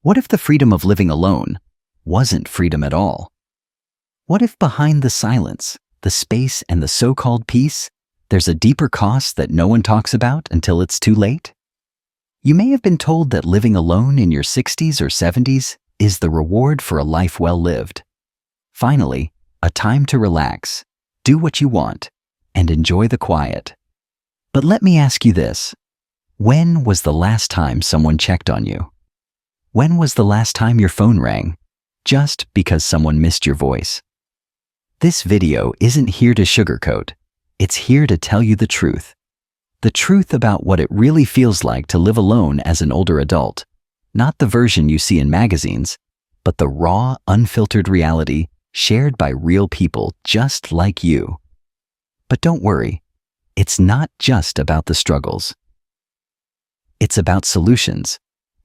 What if the freedom of living alone wasn't freedom at all? What if behind the silence, the space, and the so-called peace, there's a deeper cost that no one talks about until it's too late? You may have been told that living alone in your 60s or 70s is the reward for a life well lived. Finally, a time to relax, do what you want, and enjoy the quiet. But let me ask you this. When was the last time someone checked on you? When was the last time your phone rang, just because someone missed your voice? This video isn't here to sugarcoat. It's here to tell you the truth. The truth about what it really feels like to live alone as an older adult. Not the version you see in magazines, but the raw, unfiltered reality shared by real people just like you. But don't worry, it's not just about the struggles. It's about solutions.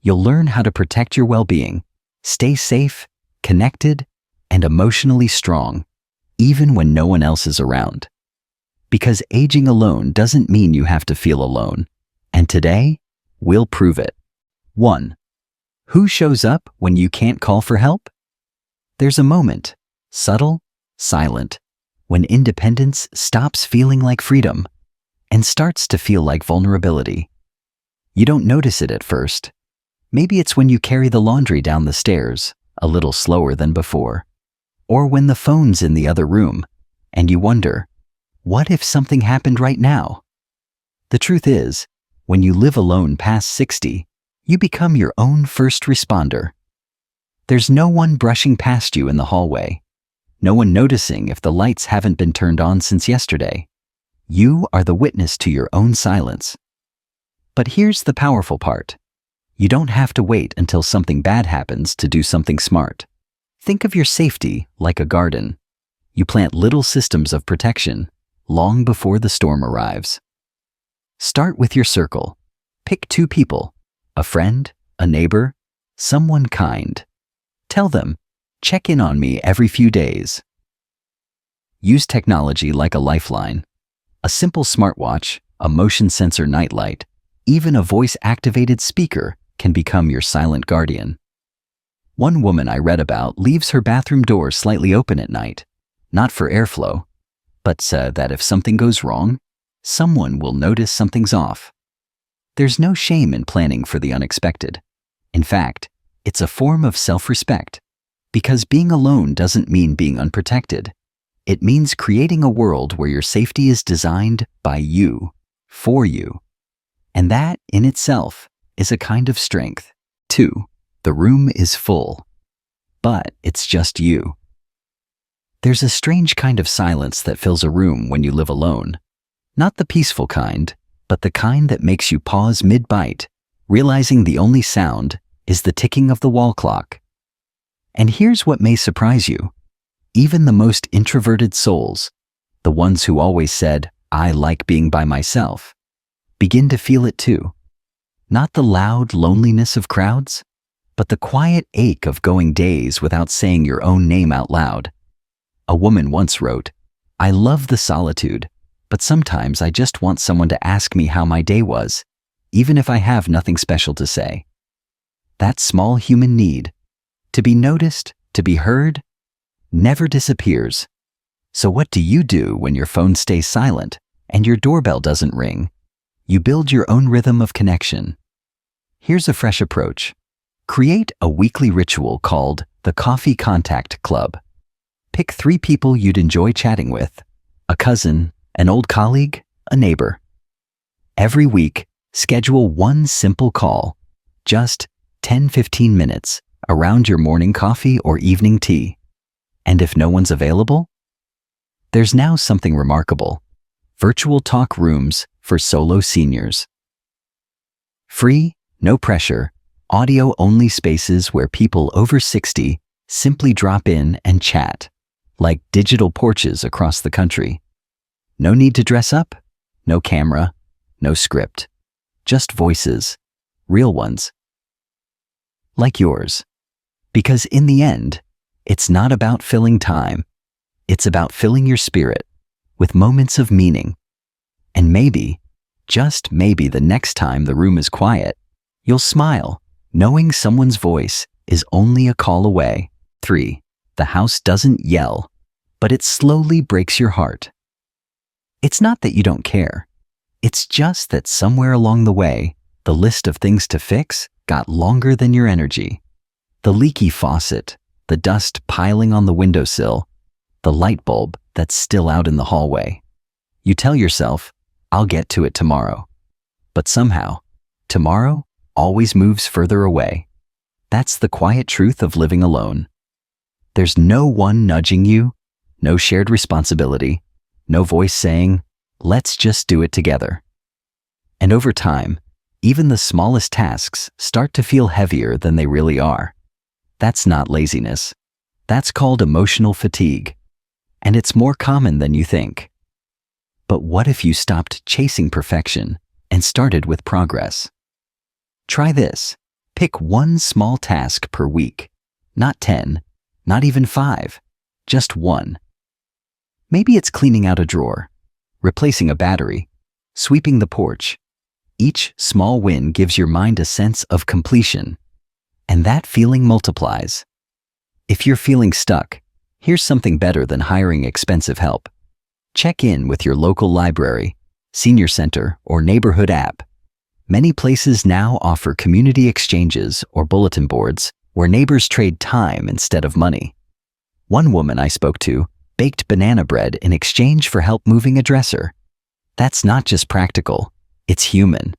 You'll learn how to protect your well-being, stay safe, connected, and emotionally strong, even when no one else is around. Because aging alone doesn't mean you have to feel alone. And today, we'll prove it. 1. Who shows up when you can't call for help? There's a moment, subtle, silent, when independence stops feeling like freedom and starts to feel like vulnerability. You don't notice it at first. Maybe it's when you carry the laundry down the stairs a little slower than before, or when the phone's in the other room and you wonder, what if something happened right now? The truth is, when you live alone past 60, you become your own first responder. There's no one brushing past you in the hallway, no one noticing if the lights haven't been turned on since yesterday. You are the witness to your own silence. But here's the powerful part. You don't have to wait until something bad happens to do something smart. Think of your safety like a garden. You plant little systems of protection long before the storm arrives. Start with your circle. Pick 2 people, a friend, a neighbor, someone kind. Tell them, check in on me every few days. Use technology like a lifeline. A simple smartwatch, a motion sensor nightlight, even a voice-activated speaker can become your silent guardian. One woman I read about leaves her bathroom door slightly open at night, not for airflow, but so that if something goes wrong, someone will notice something's off. There's no shame in planning for the unexpected. In fact, it's a form of self-respect, because being alone doesn't mean being unprotected. It means creating a world where your safety is designed by you, for you. And that, in itself, is a kind of strength. 2. The room is full, but it's just you. There's a strange kind of silence that fills a room when you live alone. Not the peaceful kind, but the kind that makes you pause mid-bite, realizing the only sound is the ticking of the wall clock. And here's what may surprise you. Even the most introverted souls, the ones who always said, "I like being by myself," begin to feel it too. Not the loud loneliness of crowds, but the quiet ache of going days without saying your own name out loud. A woman once wrote, "I love the solitude, but sometimes I just want someone to ask me how my day was, even if I have nothing special to say." That small human need, to be noticed, to be heard, never disappears. So what do you do when your phone stays silent and your doorbell doesn't ring? You build your own rhythm of connection. Here's a fresh approach. Create a weekly ritual called the Coffee Contact Club. Pick 3 people you'd enjoy chatting with, a cousin, an old colleague, a neighbor. Every week, schedule one simple call, just 10-15 minutes, around your morning coffee or evening tea. And if no one's available? There's now something remarkable. Virtual talk rooms for solo seniors. Free, no pressure, audio-only spaces where people over 60 simply drop in and chat, like digital porches across the country. No need to dress up, no camera, no script, just voices, real ones. Like yours. Because in the end, it's not about filling time, it's about filling your spirit with moments of meaning. And maybe, just maybe the next time the room is quiet, you'll smile, knowing someone's voice is only a call away. 3. The house doesn't yell, but it slowly breaks your heart. It's not that you don't care. It's just that somewhere along the way, the list of things to fix got longer than your energy. The leaky faucet, the dust piling on the windowsill, the light bulb that's still out in the hallway. You tell yourself, I'll get to it tomorrow. But somehow, tomorrow always moves further away. That's the quiet truth of living alone. There's no one nudging you, no shared responsibility, no voice saying, let's just do it together. And over time, even the smallest tasks start to feel heavier than they really are. That's not laziness. That's called emotional fatigue. And it's more common than you think. But what if you stopped chasing perfection and started with progress? Try this. Pick one small task per week. Not 10, not even 5, just one. Maybe it's cleaning out a drawer, replacing a battery, sweeping the porch. Each small win gives your mind a sense of completion, and that feeling multiplies. If you're feeling stuck, here's something better than hiring expensive help. Check in with your local library, senior center, or neighborhood app. Many places now offer community exchanges or bulletin boards where neighbors trade time instead of money. One woman I spoke to baked banana bread in exchange for help moving a dresser. That's not just practical, it's human.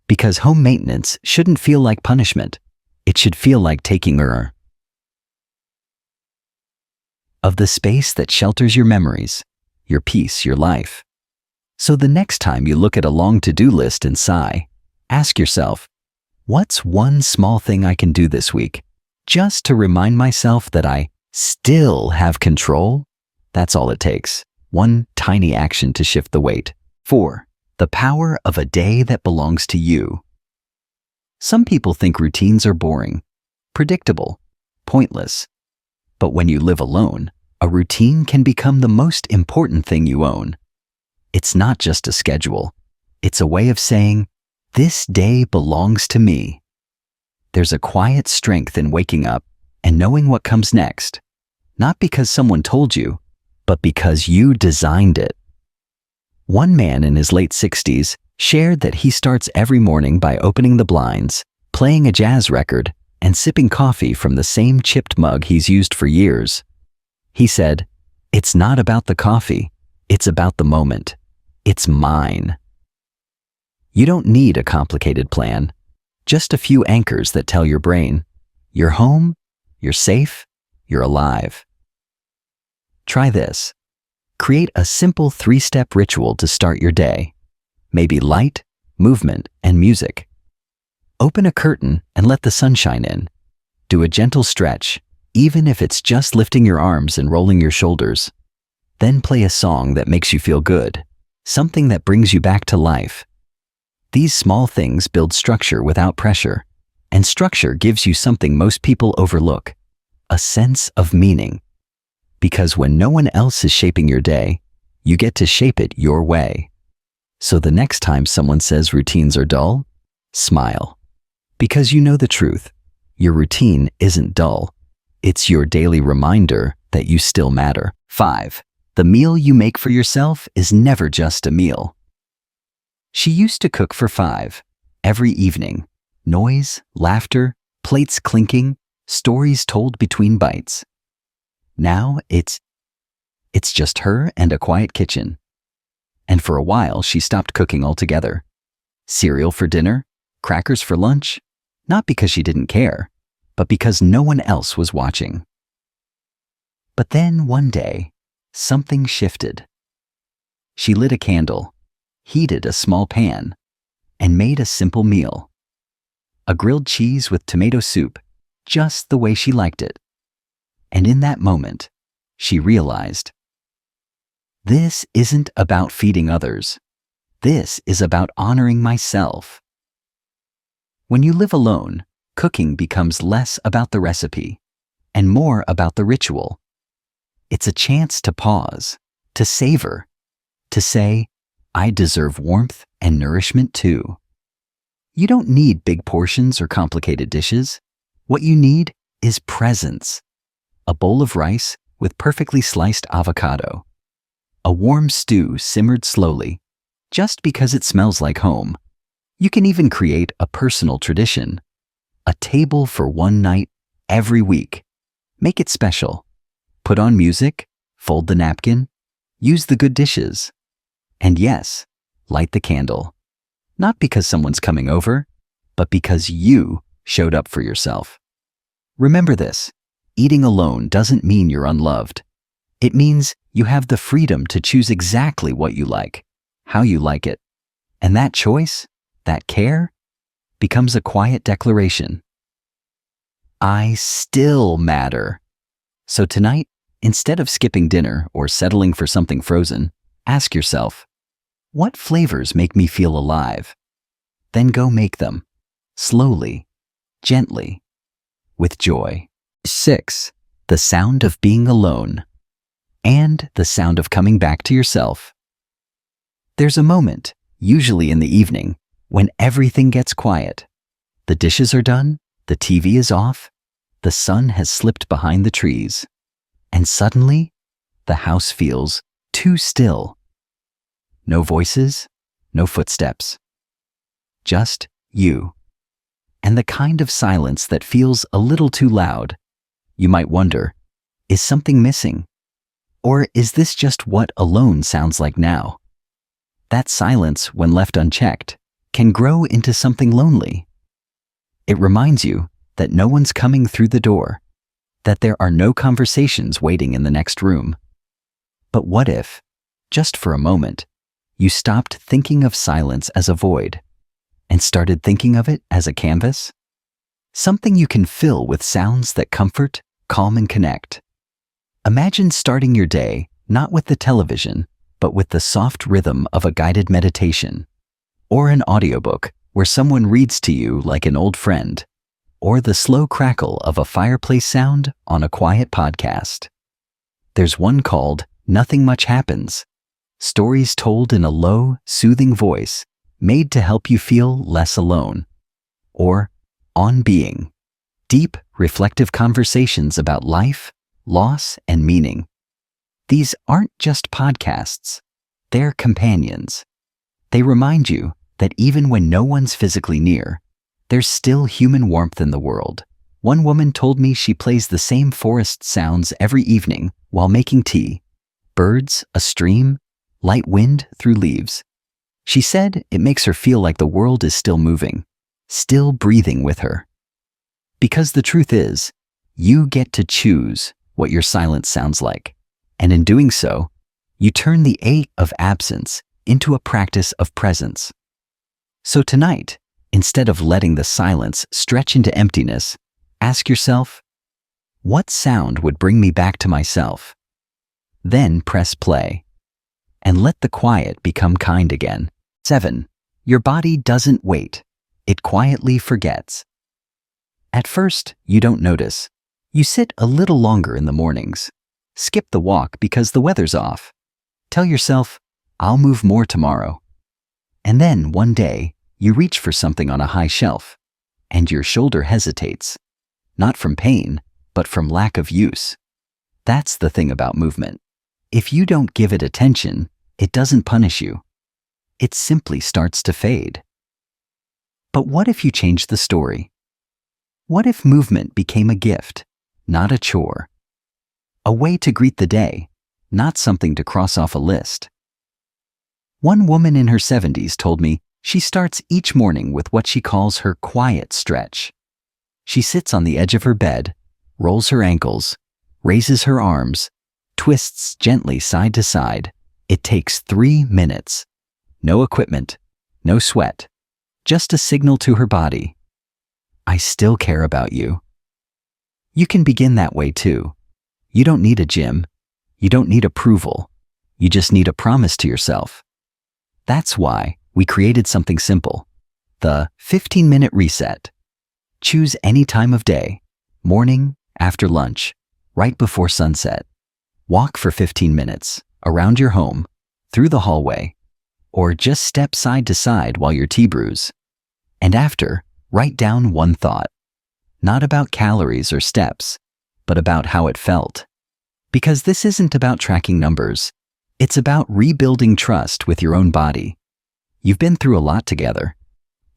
Because home maintenance shouldn't feel like punishment. It should feel like taking care of the space that shelters your memories, your peace, your life. So the next time you look at a long to-do list and sigh, ask yourself, what's one small thing I can do this week, just to remind myself that I still have control? That's all it takes. One tiny action to shift the weight. 4. The power of a day that belongs to you. Some people think routines are boring, predictable, pointless. But when you live alone, a routine can become the most important thing you own. It's not just a schedule. It's a way of saying, this day belongs to me. There's a quiet strength in waking up and knowing what comes next, not because someone told you, but because you designed it. One man in his late 60s shared that he starts every morning by opening the blinds, playing a jazz record, and sipping coffee from the same chipped mug he's used for years. He said, it's not about the coffee, it's about the moment. It's mine. You don't need a complicated plan, just a few anchors that tell your brain, you're home, you're safe, you're alive. Try this. Create a simple 3-step ritual to start your day. Maybe light, movement, and music. Open a curtain and let the sunshine in. Do a gentle stretch, even if it's just lifting your arms and rolling your shoulders. Then play a song that makes you feel good, something that brings you back to life. These small things build structure without pressure, and structure gives you something most people overlook, a sense of meaning. Because when no one else is shaping your day, you get to shape it your way. So the next time someone says routines are dull, smile. Because you know the truth, your routine isn't dull. It's your daily reminder that you still matter. 5. The meal you make for yourself is never just a meal. She used to cook for 5 every evening. Noise, laughter, plates clinking, stories told between bites. Now it's just her and a quiet kitchen. And for a while, she stopped cooking altogether. Cereal for dinner, crackers for lunch, not because she didn't care, but because no one else was watching. But then one day, something shifted. She lit a candle, heated a small pan, and made a simple meal. A grilled cheese with tomato soup, just the way she liked it. And in that moment, she realized, this isn't about feeding others. This is about honoring myself. When you live alone, cooking becomes less about the recipe and more about the ritual. It's a chance to pause, to savor, to say, I deserve warmth and nourishment too. You don't need big portions or complicated dishes. What you need is presence. A bowl of rice with perfectly sliced avocado. A warm stew simmered slowly, just because it smells like home. You can even create a personal tradition. A table for one night every week. Make it special. Put on music, fold the napkin, use the good dishes. And yes, light the candle. Not because someone's coming over, but because you showed up for yourself. Remember this, eating alone doesn't mean you're unloved. It means you have the freedom to choose exactly what you like, how you like it. And that choice, that care, becomes a quiet declaration. I still matter. So tonight, instead of skipping dinner or settling for something frozen, ask yourself, what flavors make me feel alive? Then go make them, slowly, gently, with joy. 6. The sound of being alone, and the sound of coming back to yourself. There's a moment, usually in the evening, when everything gets quiet. The dishes are done, the TV is off, the sun has slipped behind the trees, and suddenly, the house feels too still. No voices, no footsteps. Just you. And the kind of silence that feels a little too loud. You might wonder, is something missing? Or is this just what alone sounds like now? That silence, when left unchecked, can grow into something lonely. It reminds you that no one's coming through the door, that there are no conversations waiting in the next room. But what if, just for a moment, you stopped thinking of silence as a void and started thinking of it as a canvas? Something you can fill with sounds that comfort, calm, and connect. Imagine starting your day not with the television, but with the soft rhythm of a guided meditation, or an audiobook where someone reads to you like an old friend, or the slow crackle of a fireplace sound on a quiet podcast. There's one called Nothing Much Happens, stories told in a low, soothing voice made to help you feel less alone. Or On Being, deep, reflective conversations about life, loss, and meaning. These aren't just podcasts, they're companions. They remind you that even when no one's physically near, there's still human warmth in the world. One woman told me she plays the same forest sounds every evening while making tea. Birds, a stream, light wind through leaves. She said it makes her feel like the world is still moving, still breathing with her. Because the truth is, you get to choose what your silence sounds like. And in doing so, you turn the ache of absence into a practice of presence. So tonight, instead of letting the silence stretch into emptiness, ask yourself, what sound would bring me back to myself? Then press play, and let the quiet become kind again. 7. Your body doesn't wait. It quietly forgets. At first, you don't notice. You sit a little longer in the mornings. Skip the walk because the weather's off. Tell yourself, I'll move more tomorrow. And then one day, you reach for something on a high shelf, and your shoulder hesitates. Not from pain, but from lack of use. That's the thing about movement. If you don't give it attention, it doesn't punish you. It simply starts to fade. But what if you changed the story? What if movement became a gift, not a chore? A way to greet the day, not something to cross off a list. One woman in her 70s told me she starts each morning with what she calls her quiet stretch. She sits on the edge of her bed, rolls her ankles, raises her arms, twists gently side to side. It takes 3 minutes. No equipment, no sweat, just a signal to her body. I still care about you. You can begin that way too. You don't need a gym. You don't need approval. You just need a promise to yourself. That's why we created something simple, the 15-minute reset. Choose any time of day, morning, after lunch, right before sunset. Walk for 15 minutes, around your home, through the hallway, or just step side to side while your tea brews. And after, write down one thought. Not about calories or steps, but about how it felt. Because this isn't about tracking numbers. It's about rebuilding trust with your own body. You've been through a lot together.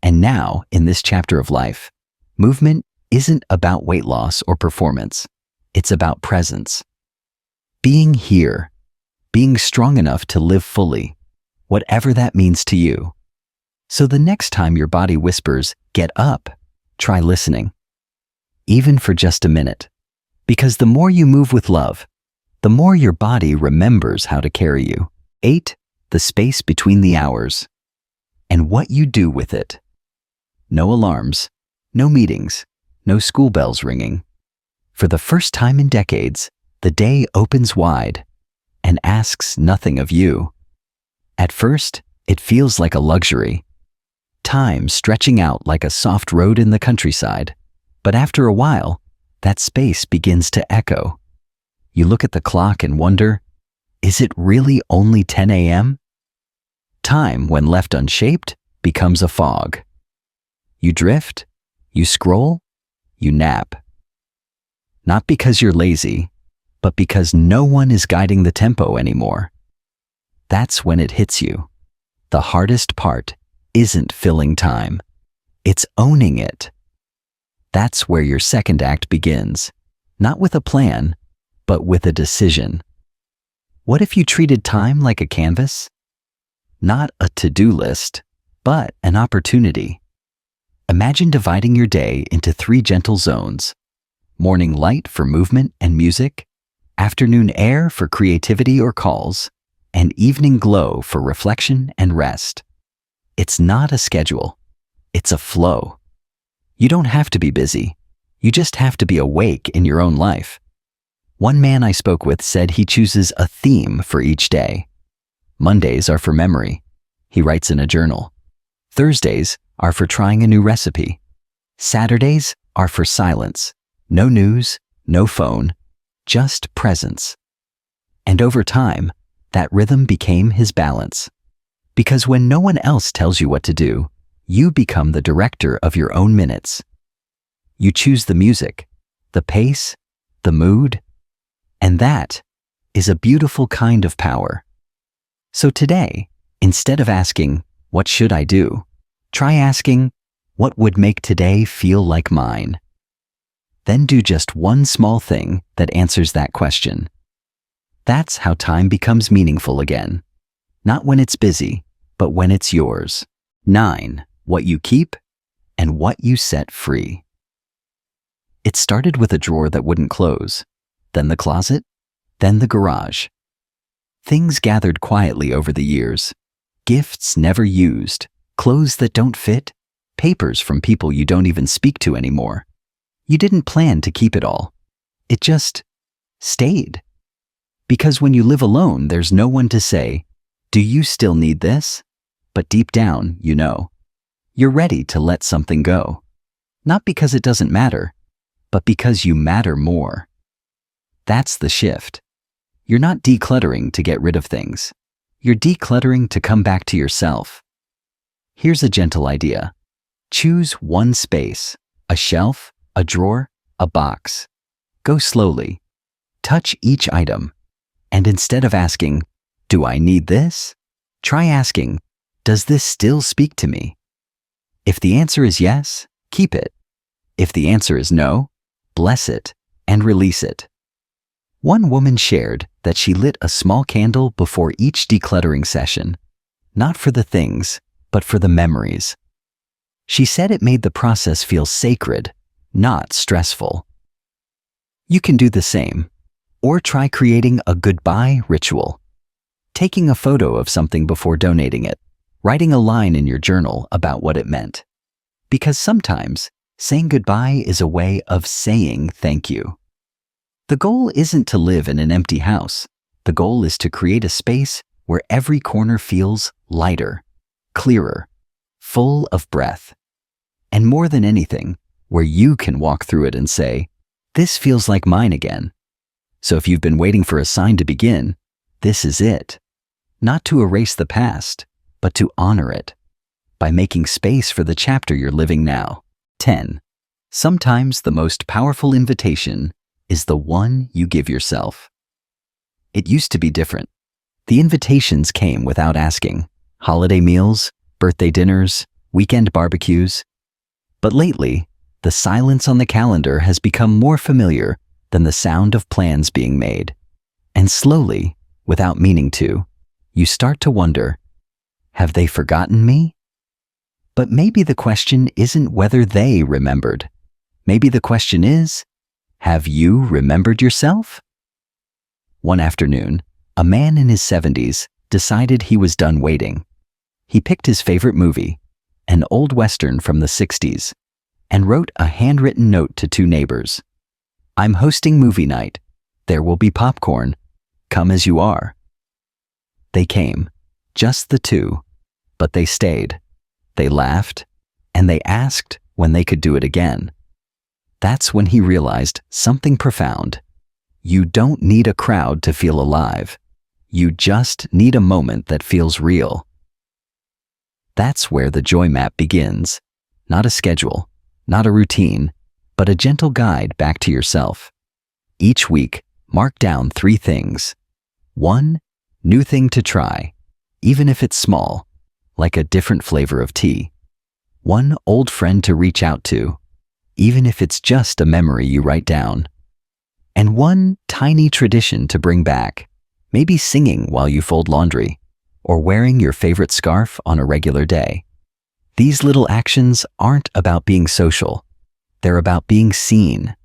And now, in this chapter of life, movement isn't about weight loss or performance. It's about presence. Being here. Being strong enough to live fully, whatever that means to you. So the next time your body whispers, "Get up," try listening. Even for just a minute. Because the more you move with love, the more your body remembers how to carry you. 8. The space between the hours. And what you do with it. No alarms, no meetings, no school bells ringing. For the first time in decades, the day opens wide and asks nothing of you. At first, it feels like a luxury. Time stretching out like a soft road in the countryside. But after a while, that space begins to echo. You look at the clock and wonder, is it really only 10 a.m.? Time, when left unshaped, becomes a fog. You drift, you scroll, you nap. Not because you're lazy, but because no one is guiding the tempo anymore. That's when it hits you. The hardest part isn't filling time. It's owning it. That's where your second act begins. Not with a plan, but with a decision. What if you treated time like a canvas? Not a to-do list, but an opportunity. Imagine dividing your day into 3 gentle zones. Morning light for movement and music, afternoon air for creativity or calls, and evening glow for reflection and rest. It's not a schedule. It's a flow. You don't have to be busy. You just have to be awake in your own life. One man I spoke with said he chooses a theme for each day. Mondays are for memory. He writes in a journal. Thursdays are for trying a new recipe. Saturdays are for silence. No news, no phone, just presence. And over time, that rhythm became his balance. Because when no one else tells you what to do, you become the director of your own minutes. You choose the music, the pace, the mood, and that is a beautiful kind of power. So today, instead of asking, "What should I do?" try asking, "What would make today feel like mine?" Then do just one small thing that answers that question. That's how time becomes meaningful again. Not when it's busy, but when it's yours. 9. What you keep and what you set free. It started with a drawer that wouldn't close, then the closet, then the garage. Things gathered quietly over the years. Gifts never used, clothes that don't fit, papers from people you don't even speak to anymore. You didn't plan to keep it all. It just stayed. Because when you live alone, there's no one to say, "Do you still need this?" But deep down, you know. You're ready to let something go. Not because it doesn't matter, but because you matter more. That's the shift. You're not decluttering to get rid of things. You're decluttering to come back to yourself. Here's a gentle idea. Choose one space, a shelf, a drawer, a box. Go slowly. Touch each item. And instead of asking, "Do I need this?" try asking, "Does this still speak to me?" If the answer is yes, keep it. If the answer is no, bless it and release it. One woman shared that she lit a small candle before each decluttering session, not for the things, but for the memories. She said it made the process feel sacred, not stressful. You can do the same, or try creating a goodbye ritual. Taking a photo of something before donating it, writing a line in your journal about what it meant. Because sometimes, saying goodbye is a way of saying thank you. The goal isn't to live in an empty house. The goal is to create a space where every corner feels lighter, clearer, full of breath. And more than anything, where you can walk through it and say, "This feels like mine again." So if you've been waiting for a sign to begin, this is it. Not to erase the past, but to honor it by making space for the chapter you're living now. 10. Sometimes the most powerful invitation is the one you give yourself. It used to be different. The invitations came without asking. Holiday meals, birthday dinners, weekend barbecues. But lately, the silence on the calendar has become more familiar than the sound of plans being made. And slowly, without meaning to, you start to wonder, have they forgotten me? But maybe the question isn't whether they remembered. Maybe the question is, have you remembered yourself? One afternoon, a man in his 70s decided he was done waiting. He picked his favorite movie, an old Western from the 60s, and wrote a handwritten note to two neighbors. "I'm hosting movie night. There will be popcorn. Come as you are." They came, just the two, but they stayed. They laughed, and they asked when they could do it again. That's when he realized something profound. You don't need a crowd to feel alive. You just need a moment that feels real. That's where the joy map begins. Not a schedule, not a routine, but a gentle guide back to yourself. Each week, mark down 3 things. 1, new thing to try, even if it's small, like a different flavor of tea. 1 old friend to reach out to, even if it's just a memory you write down. And 1 tiny tradition to bring back, maybe singing while you fold laundry, or wearing your favorite scarf on a regular day. These little actions aren't about being social. They're about being seen,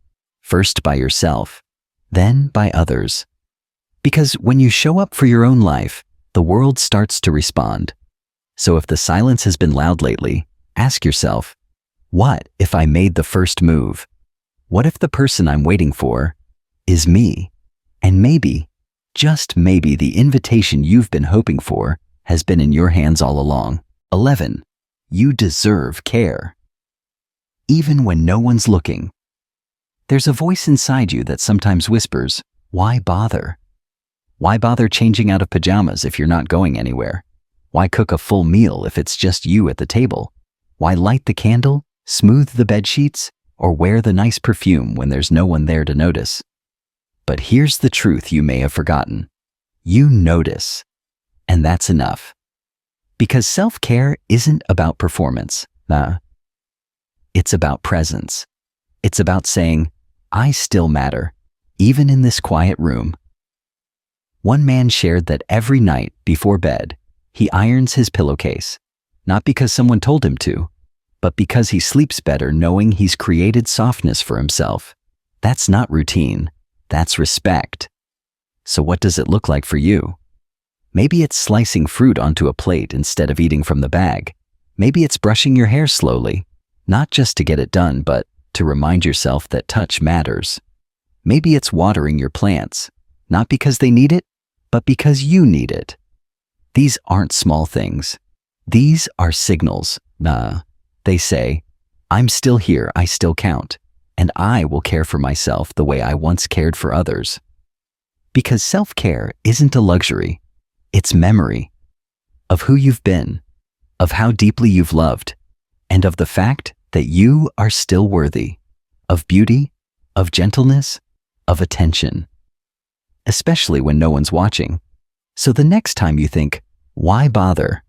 first by yourself, then by others. Because when you show up for your own life, the world starts to respond. So if the silence has been loud lately, ask yourself, what if I made the first move? What if the person I'm waiting for is me? And maybe, just maybe, the invitation you've been hoping for has been in your hands all along. 11. You deserve care. Even when no one's looking. There's a voice inside you that sometimes whispers, why bother? Why bother changing out of pajamas if you're not going anywhere? Why cook a full meal if it's just you at the table? Why light the candle, smooth the bed sheets, or wear the nice perfume when there's no one there to notice? But here's the truth you may have forgotten. You notice, and that's enough. Because self-care isn't about performance. It's about presence. It's about saying, I still matter, even in this quiet room. One man shared that every night before bed, he irons his pillowcase, not because someone told him to, but because he sleeps better knowing he's created softness for himself. That's not routine. That's respect. So what does it look like for you? Maybe it's slicing fruit onto a plate instead of eating from the bag. Maybe it's brushing your hair slowly, not just to get it done, but to remind yourself that touch matters. Maybe it's watering your plants, not because they need it, but because you need it. These aren't small things. These are signals. They say, I'm still here, I still count, and I will care for myself the way I once cared for others. Because self-care isn't a luxury. It's memory of who you've been, of how deeply you've loved, and of the fact that you are still worthy of beauty, of gentleness, of attention, especially when no one's watching. So the next time you think, why bother?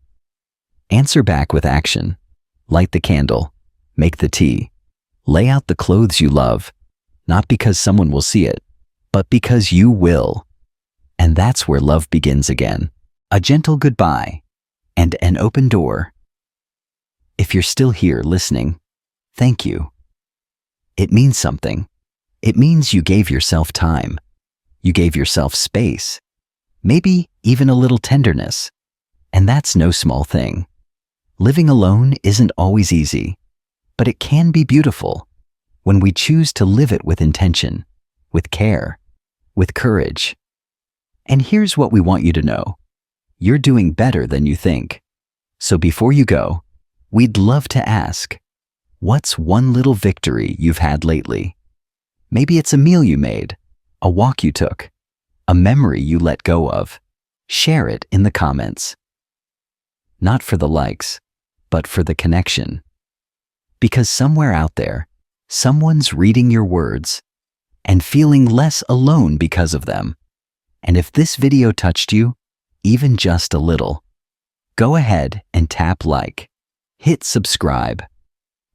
Answer back with action. Light the candle, make the tea, lay out the clothes you love, not because someone will see it, but because you will. And that's where love begins again. A gentle goodbye and an open door. If you're still here listening, thank you. It means something. It means you gave yourself time. You gave yourself space. Maybe even a little tenderness. And that's no small thing. Living alone isn't always easy, but it can be beautiful when we choose to live it with intention, with care, with courage. And here's what we want you to know. You're doing better than you think. So before you go, we'd love to ask, what's one little victory you've had lately? Maybe it's a meal you made, a walk you took, a memory you let go of. Share it in the comments. Not for the likes, but for the connection. Because somewhere out there, someone's reading your words and feeling less alone because of them. And if this video touched you, even just a little, go ahead and tap like. Hit subscribe.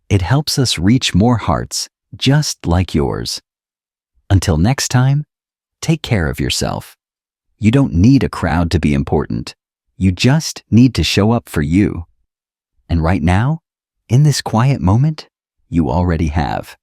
It helps us reach more hearts just like yours. Until next time, take care of yourself. You don't need a crowd to be important. You just need to show up for you. And right now, in this quiet moment, you already have.